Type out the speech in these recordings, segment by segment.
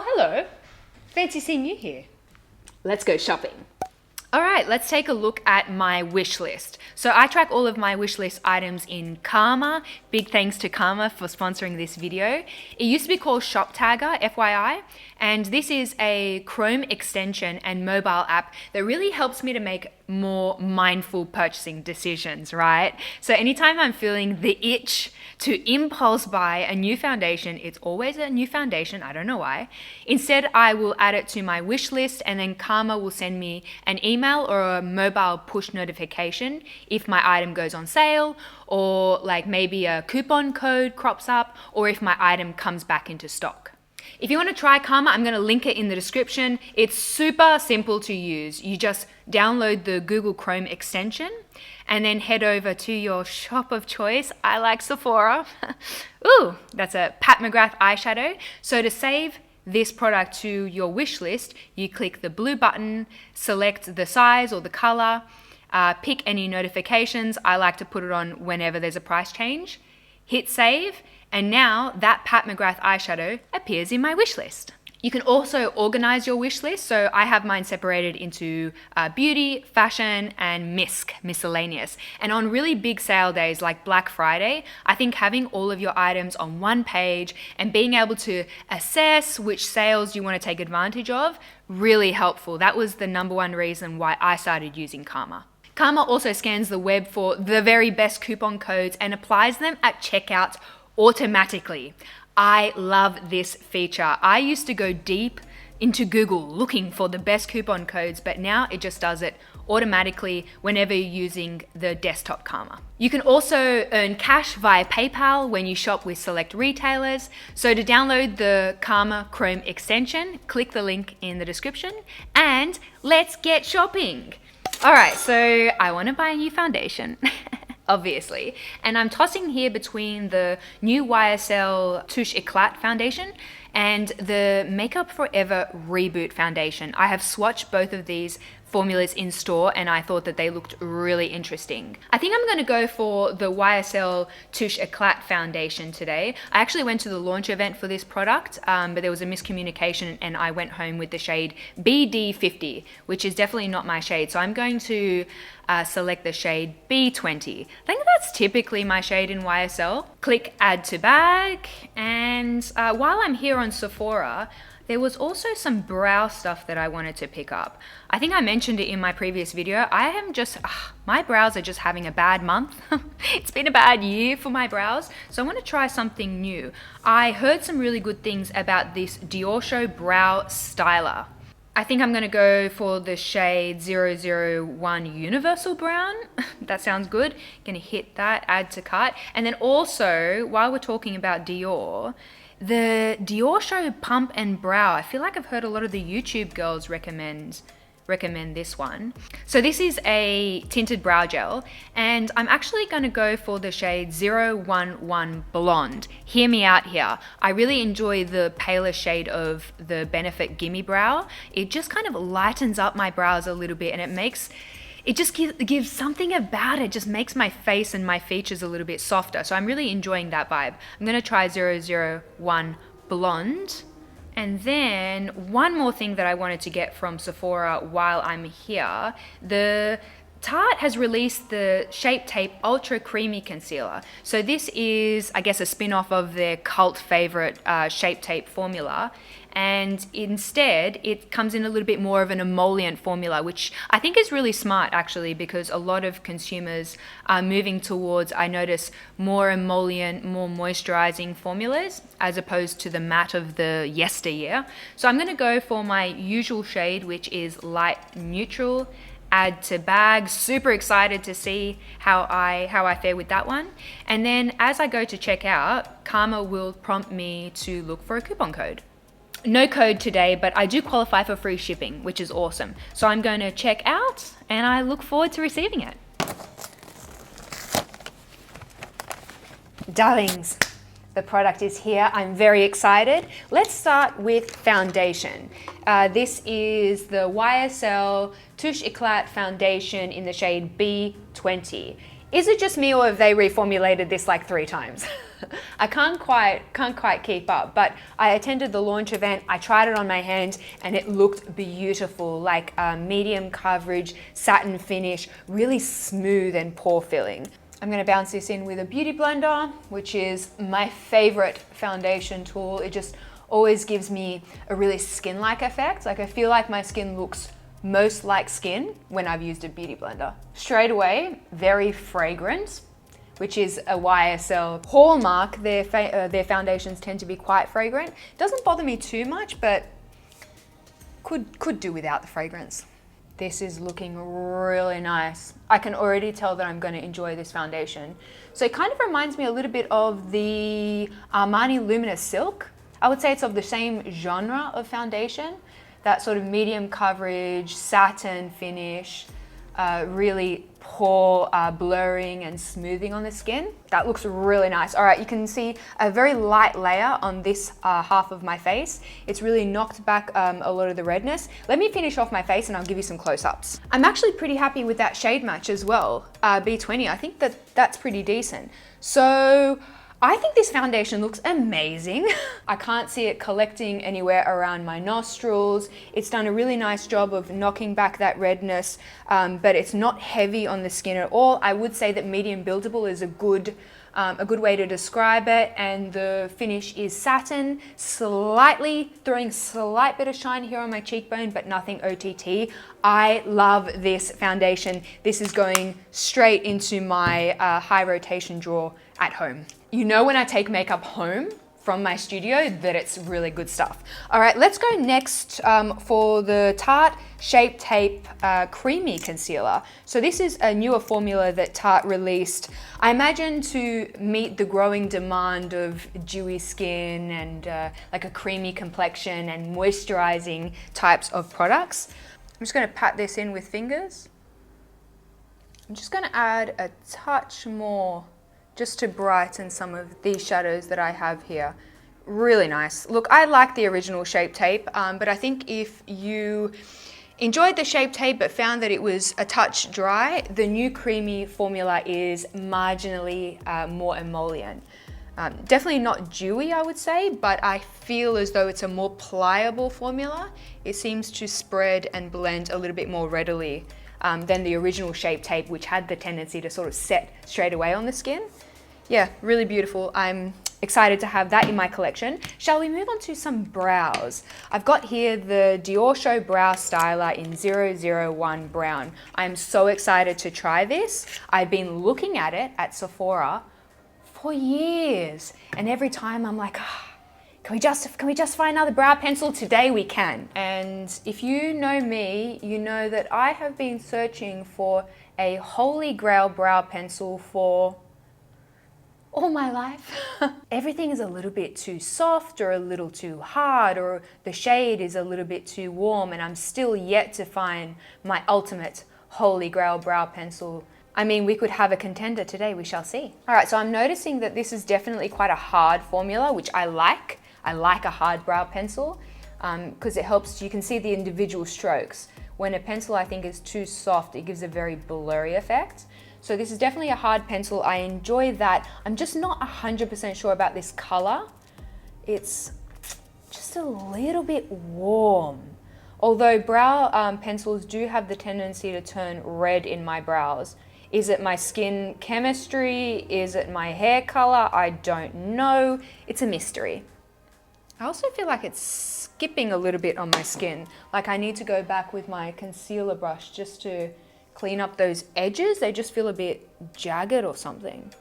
Oh, hello. Fancy seeing you here. Let's go shopping. All right, let's take a look at my wish list. So I track all of my wish list items in Karma. Big thanks to Karma for sponsoring this video. It used to be called Shop Tagger, FYI, and this is a Chrome extension and mobile app that really helps me to make more mindful purchasing decisions, right? So anytime I'm feeling the itch to impulse buy a new foundation, it's always a new foundation, I don't know why. Instead, I will add it to my wish list and then Karma will send me an email or a mobile push notification if my item goes on sale, or like maybe a coupon code crops up, or if my item comes back into stock. If you want to try Karma, I'm going to link it in the description. It's super simple to use. You just download the Google Chrome extension and then head over to your shop of choice. I like Sephora. Ooh, that's a Pat McGrath eyeshadow. So to save this product to your wish list, you click the blue button, select the size or the color, pick any notifications. I like to put it on whenever there's a price change. Hit save, and now that Pat McGrath eyeshadow appears in my wish list. You can also organize your wish list. So I have mine separated into beauty, fashion, and miscellaneous. And on really big sale days like Black Friday, I think having all of your items on one page and being able to assess which sales you want to take advantage of, really helpful. That was the #1 reason why I started using Karma. Karma also scans the web for the very best coupon codes and applies them at checkout automatically. I love this feature. I used to go deep into Google looking for the best coupon codes, but now it just does it automatically whenever you're using the desktop Karma. You can also earn cash via PayPal when you shop with select retailers. So to download the Karma Chrome extension, click the link in the description and let's get shopping. All right, so I want to buy a new foundation. Obviously. And I'm tossing here between the new YSL Touche Eclat foundation and the Makeup Forever Reboot foundation. I have swatched both of these formulas in store and I thought that they looked really interesting. I think I'm going to go for the YSL Touche Eclat foundation today. I actually went to the launch event for this product, but there was a miscommunication and I went home with the shade BD50, which is definitely not my shade. So I'm going to select the shade B20. I think that's typically my shade in YSL. Click add to bag, and while I'm here on Sephora, there was also some brow stuff that I wanted to pick up. I think I mentioned it in my previous video. I am just, my brows are just having a bad month. It's been a bad year for my brows, so I want to try something new. I heard some really good things about this Diorshow brow styler. I think I'm going to go for the shade 001 Universal Brown. That sounds good. Going to hit that, add to cart. And then also, while we're talking about Dior, the Diorshow Pump and Brow. I feel like I've heard a lot of the YouTube girls recommend this one. So this is a tinted brow gel, and I'm actually going to go for the shade 011 Blonde. Hear me out here. I really enjoy the paler shade of the Benefit Gimme Brow. It just kind of lightens up my brows a little bit, and it just gives something about it, just makes my face and my features a little bit softer. So I'm really enjoying that vibe. I'm going to try 001 Blonde. And then one more thing that I wanted to get from Sephora while I'm here, the Tarte has released the Shape Tape Ultra Creamy Concealer. So this is, I guess, a spin-off of their cult favorite Shape Tape formula. And instead, it comes in a little bit more of an emollient formula, which I think is really smart, actually, because a lot of consumers are moving towards, I notice, more emollient, more moisturizing formulas, as opposed to the matte of the yesteryear. So I'm going to go for my usual shade, which is light neutral. Add to bag. Super excited to see how I fare with that one. And then as I go to check out, Karma will prompt me to look for a coupon code. No code today, but I do qualify for free shipping, which is awesome. So I'm going to check out and I look forward to receiving it. Darlings, the product is here. I'm very excited. Let's start with foundation. This is the YSL Touche Eclat foundation in the shade B20. Is it just me or have they reformulated this like 3 times? I can't quite keep up, but I attended the launch event, I tried it on my hand and it looked beautiful, like medium coverage, satin finish, really smooth and pore filling. I'm gonna bounce this in with a beauty blender, which is my favorite foundation tool. It just always gives me a really skin-like effect. Like I feel like my skin looks most like skin when I've used a beauty blender. Straight away, very fragrant, which is a YSL hallmark. Their foundations tend to be quite fragrant. Doesn't bother me too much, but could do without the fragrance. This is looking really nice. I can already tell that I'm going to enjoy this foundation. So it kind of reminds me a little bit of the Armani Luminous Silk. I would say it's of the same genre of foundation. That sort of medium coverage, satin finish, really pore blurring and smoothing on the skin. That looks really nice. All right, you can see a very light layer on this half of my face. It's really knocked back a lot of the redness. Let me finish off my face and I'll give you some close-ups. I'm actually pretty happy with that shade match as well, B20. I think that's pretty decent. So I think this foundation looks amazing. I can't see it collecting anywhere around my nostrils. It's done a really nice job of knocking back that redness, but it's not heavy on the skin at all. I would say that medium buildable is a good way to describe it, and the finish is satin, throwing slight bit of shine here on my cheekbone, but nothing OTT. I love this foundation. This is going straight into my high rotation drawer at home. You know when I take makeup home from my studio that it's really good stuff. All right, let's go next for the Tarte Shape Tape Creamy Concealer. So this is a newer formula that Tarte released, I imagine to meet the growing demand of dewy skin and like a creamy complexion and moisturizing types of products. I'm just gonna pat this in with fingers. I'm just gonna add a touch more just to brighten some of these shadows that I have here. Really nice. Look, I like the original Shape Tape, but I think if you enjoyed the Shape Tape but found that it was a touch dry, the new creamy formula is marginally more emollient. Definitely not dewy, I would say, but I feel as though it's a more pliable formula. It seems to spread and blend a little bit more readily than the original Shape Tape, which had the tendency to sort of set straight away on the skin. Yeah, really beautiful. I'm excited to have that in my collection. Shall we move on to some brows? I've got here the Diorshow Brow Styler in 001 Brown. I'm so excited to try this. I've been looking at it at Sephora for years, and every time I'm like, can we just find another brow pencil? Today we can. And if you know me, you know that I have been searching for a holy grail brow pencil for all my life. Everything is a little bit too soft or a little too hard, or the shade is a little bit too warm, and I'm still yet to find my ultimate holy grail brow pencil. I mean, we could have a contender today, we shall see. All right, so I'm noticing that this is definitely quite a hard formula, which I like. I like a hard brow pencil because it helps, you can see the individual strokes. When a pencil I think is too soft, it gives a very blurry effect. So this is definitely a hard pencil. I enjoy that. I'm just not 100% sure about this color. It's just a little bit warm. Although brow pencils do have the tendency to turn red in my brows. Is it my skin chemistry? Is it my hair color? I don't know. It's a mystery. I also feel like it's skipping a little bit on my skin. Like I need to go back with my concealer brush just to clean up those edges. They just feel a bit jagged or something.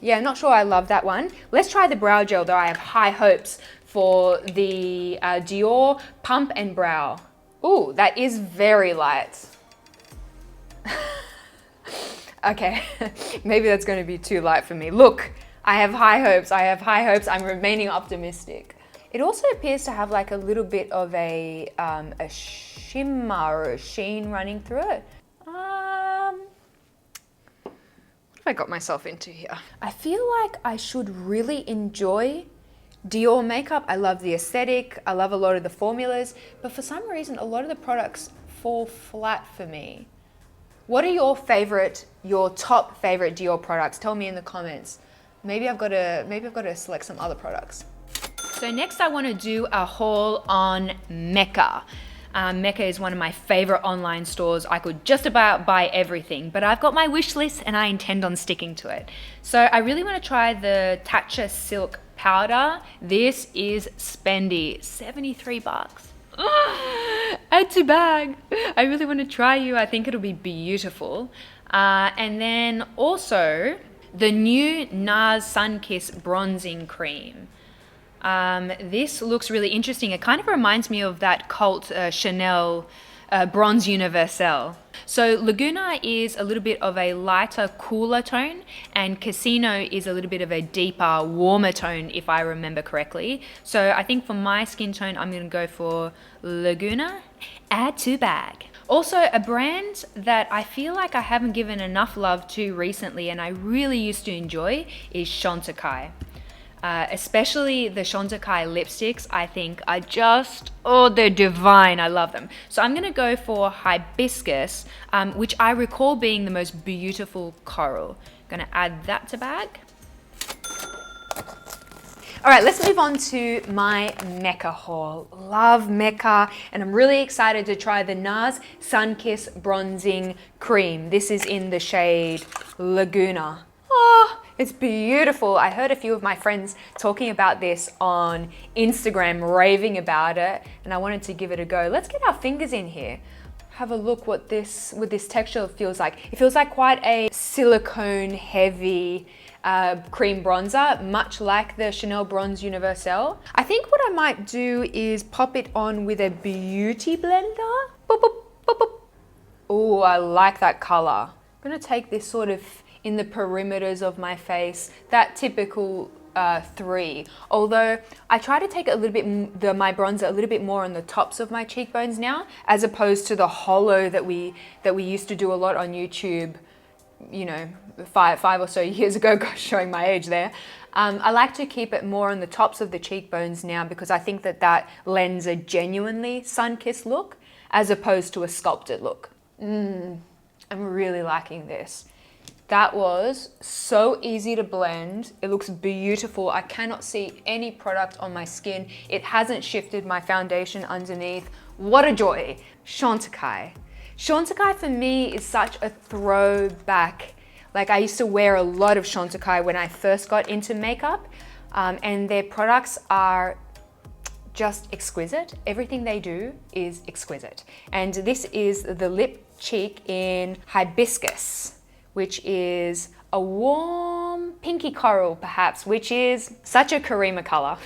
Yeah, not sure I love that one. Let's try the brow gel though. I have high hopes for the DIOR Pump and Brow. Ooh, that is very light. Okay, maybe that's going to be too light for me. Look, I have high hopes. I have high hopes. I'm remaining optimistic. It also appears to have like a little bit of a shimmer or a sheen running through it. What have I got myself into here? I feel like I should really enjoy DIOR makeup. I love the aesthetic. I love a lot of the formulas, but for some reason, a lot of the products fall flat for me. What are your top favorite DIOR products? Tell me in the comments. maybe I've got to select some other products. So next I want to do a haul on Mecca. Mecca is one of my favorite online stores. I could just about buy everything, but I've got my wish list and I intend on sticking to it. So I really want to try the Tatcha Silk Powder. This is spendy, 73 bucks. Add to bag. I really want to try you. I think it'll be beautiful. And then also the new Nars Sunkissed Bronzing Cream. This looks really interesting. It kind of reminds me of that cult Chanel Bronze Universal. So Laguna is a little bit of a lighter, cooler tone, and Casino is a little bit of a deeper, warmer tone, if I remember correctly. So I think for my skin tone, I'm going to go for Laguna. Add to bag. Also, a brand that I feel like I haven't given enough love to recently and I really used to enjoy is Chantecaille. Especially the Chantecaille lipsticks, I think are just, oh, they're divine. I love them. So I'm going to go for Hibiscus, which I recall being the most beautiful coral. Going to add that to bag. All right, let's move on to my Mecca haul. Love Mecca, and I'm really excited to try the Nars Sunkissed Bronzing Cream. This is in the shade Laguna. Oh, it's beautiful. I heard a few of my friends talking about this on Instagram, raving about it, and I wanted to give it a go. Let's get our fingers in here. Have a look what this texture feels like. It feels like quite a silicone heavy cream bronzer, much like the Chanel Bronze Universal. I think what I might do is pop it on with a beauty blender. Boop, boop, boop, boop. Oh, I like that color. I'm gonna take this sort of in the perimeters of my face, that typical 3. Although I try to take a little bit, my bronzer a little bit more on the tops of my cheekbones now, as opposed to the hollow that we used to do a lot on YouTube, you know, five or so years ago, gosh, showing my age there. I like to keep it more on the tops of the cheekbones now because I think that lends a genuinely sun-kissed look as opposed to a sculpted look. I'm really liking this. That was so easy to blend. It looks beautiful. I cannot see any product on my skin. It hasn't shifted my foundation underneath. What a joy. Chantecaille. Chantecaille for me is such a throwback. Like I used to wear a lot of Chantecaille when I first got into makeup, and their products are just exquisite. Everything they do is exquisite. And this is the lip cheek in Hibiscus, which is a warm pinky coral perhaps, which is such a Karima color.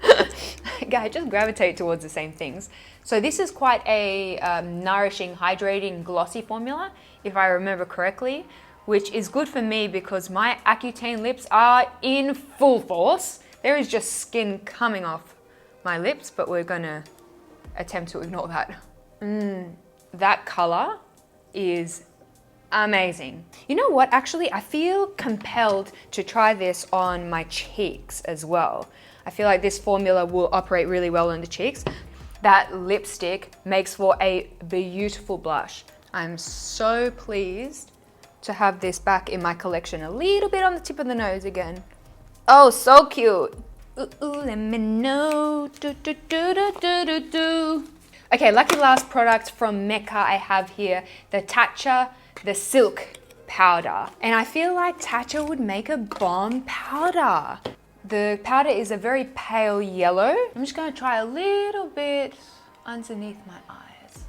I just gravitate towards the same things. So this is quite a nourishing, hydrating, glossy formula, if I remember correctly, which is good for me because my Accutane lips are in full force. There is just skin coming off my lips, but we're gonna attempt to ignore that. That color is amazing. You know what, actually, I feel compelled to try this on my cheeks as well. I feel like this formula will operate really well on the cheeks. That lipstick makes for a beautiful blush. I'm so pleased to have this back in my collection. A little bit on the tip of the nose again. Oh, so cute. Ooh, let me know. Do, do, do, do, do, do, do. Okay, lucky last product from Mecca I have here, the Tatcha, the Silk Powder. And I feel like Tatcha would make a bomb powder. The powder is a very pale yellow. I'm just gonna try a little bit underneath my eyes.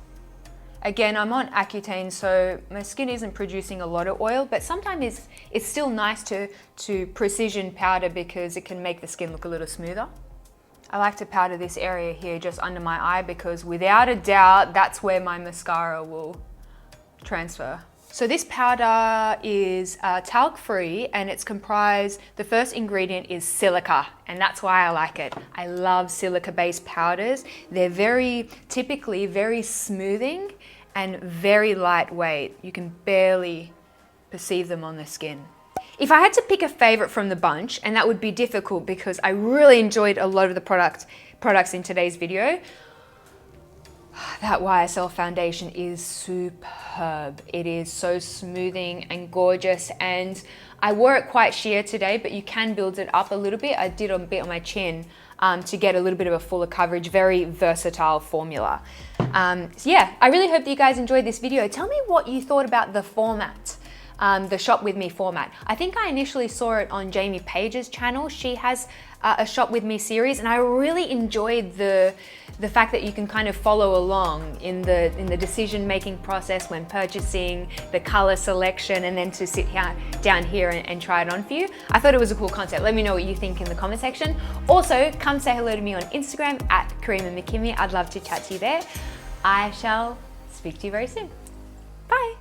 Again, I'm on Accutane, so my skin isn't producing a lot of oil, but sometimes it's still nice to precision powder because it can make the skin look a little smoother. I like to powder this area here just under my eye because without a doubt, that's where my mascara will transfer. So this powder is talc-free and it's comprised, the first ingredient is silica, and that's why I like it. I love silica-based powders. They're typically very smoothing and very lightweight. You can barely perceive them on the skin. If I had to pick a favorite from the bunch, and that would be difficult because I really enjoyed a lot of the products in today's video, That YSL foundation is superb. It is so smoothing and gorgeous, and I wore it quite sheer today, but you can build it up a little bit. I did a bit on my chin to get a little bit of a fuller coverage. Very versatile formula. So yeah, I really hope that you guys enjoyed this video. Tell me what you thought about the format. The Shop With Me format. I think I initially saw it on Jamie Page's channel. She has a Shop With Me series, and I really enjoyed the fact that you can kind of follow along in the decision-making process when purchasing, the color selection, and then to sit down here and try it on for you. I thought it was a cool concept. Let me know what you think in the comment section. Also, come say hello to me on Instagram at Karima McKimmie. I'd love to chat to you there. I shall speak to you very soon. Bye.